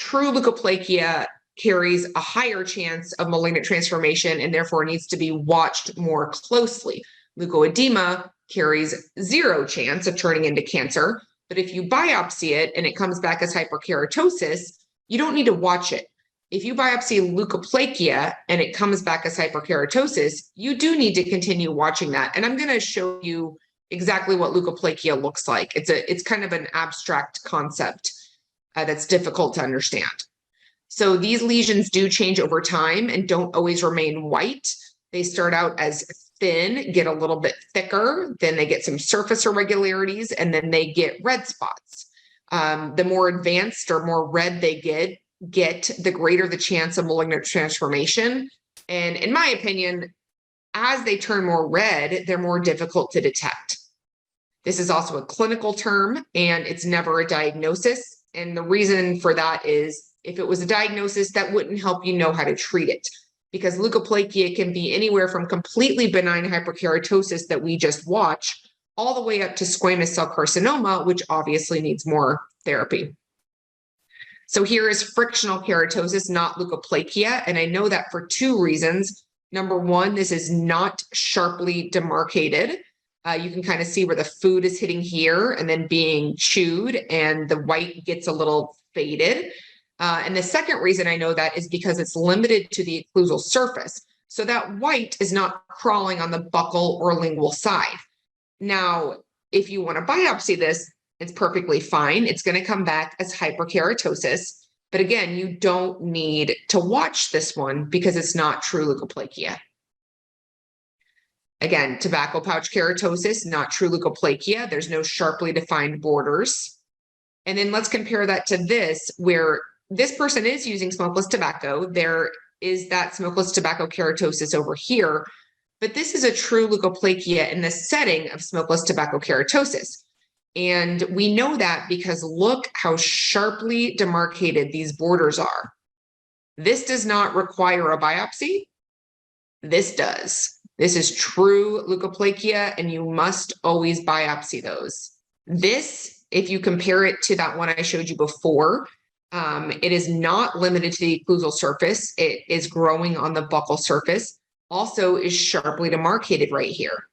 true leukoplakia carries a higher chance of malignant transformation and therefore needs to be watched more closely. Leukoedema carries 0 chance of turning into cancer, but if you biopsy it and it comes back as hyperkeratosis, you don't need to watch it. If you biopsy leukoplakia and it comes back as hyperkeratosis, you do need to continue watching that. And I'm going to show you exactly what leukoplakia looks like. It's kind of an abstract concept that's difficult to understand. So these lesions do change over time and don't always remain white. They start out as thin, get a little bit thicker, then they get some surface irregularities, and then they get red spots. The more advanced or more red they get, the greater the chance of malignant transformation. And in my opinion, as they turn more red, they're more difficult to detect. This is also a clinical term, and it's never a diagnosis. And the reason for that is if it was a diagnosis, that wouldn't help you know how to treat it, because leukoplakia can be anywhere from completely benign hyperkeratosis that we just watch all the way up to squamous cell carcinoma, which obviously needs more therapy. So here is frictional keratosis, not leukoplakia. And I know that for 2 reasons. Number 1, this is not sharply demarcated. You can kind of see where the food is hitting here and then being chewed, and the white gets a little faded. And the second reason I know that is because it's limited to the occlusal surface. So that white is not crawling on the buccal or lingual side. Now, if you want to biopsy this, it's perfectly fine. It's going to come back as hyperkeratosis. But again, you don't need to watch this one because it's not true leukoplakia. Again, tobacco pouch keratosis, not true leukoplakia. There's no sharply defined borders. And then let's compare that to this, where this person is using smokeless tobacco. There is that smokeless tobacco keratosis over here, but this is a true leukoplakia in the setting of smokeless tobacco keratosis. And we know that because look how sharply demarcated these borders are. This does not require a biopsy. This does. This is true leukoplakia, and you must always biopsy those. This, if you compare it to that one I showed you before, it is not limited to the occlusal surface. It is growing on the buccal surface. Also is sharply demarcated right here.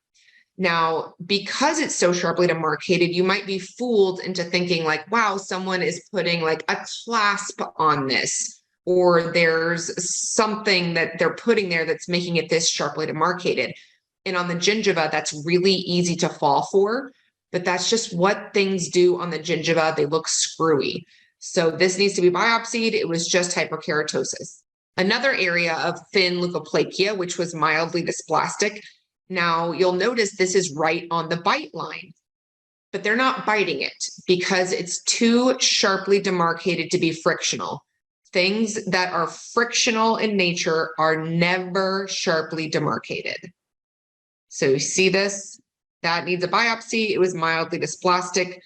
Now, because it's so sharply demarcated, you might be fooled into thinking like, wow, someone is putting like a clasp on this, or there's something that they're putting there that's making it this sharply demarcated. And on the gingiva, that's really easy to fall for, but that's just what things do on the gingiva. They look screwy. So this needs to be biopsied. It was just hyperkeratosis. Another area of thin leukoplakia, which was mildly dysplastic. Now you'll notice this is right on the bite line, but they're not biting it because it's too sharply demarcated to be frictional. Things that are frictional in nature are never sharply demarcated. So you see this, that needs a biopsy. It was mildly dysplastic.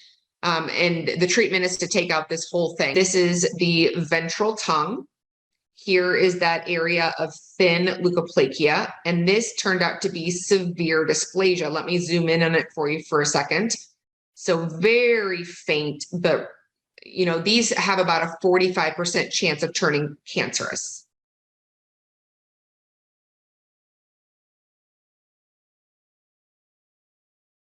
And the treatment is to take out this whole thing. This is the ventral tongue. Here is that area of thin leukoplakia, and this turned out to be severe dysplasia. Let me zoom in on it for you for a second. So very faint, but you know, these have about a 45% chance of turning cancerous.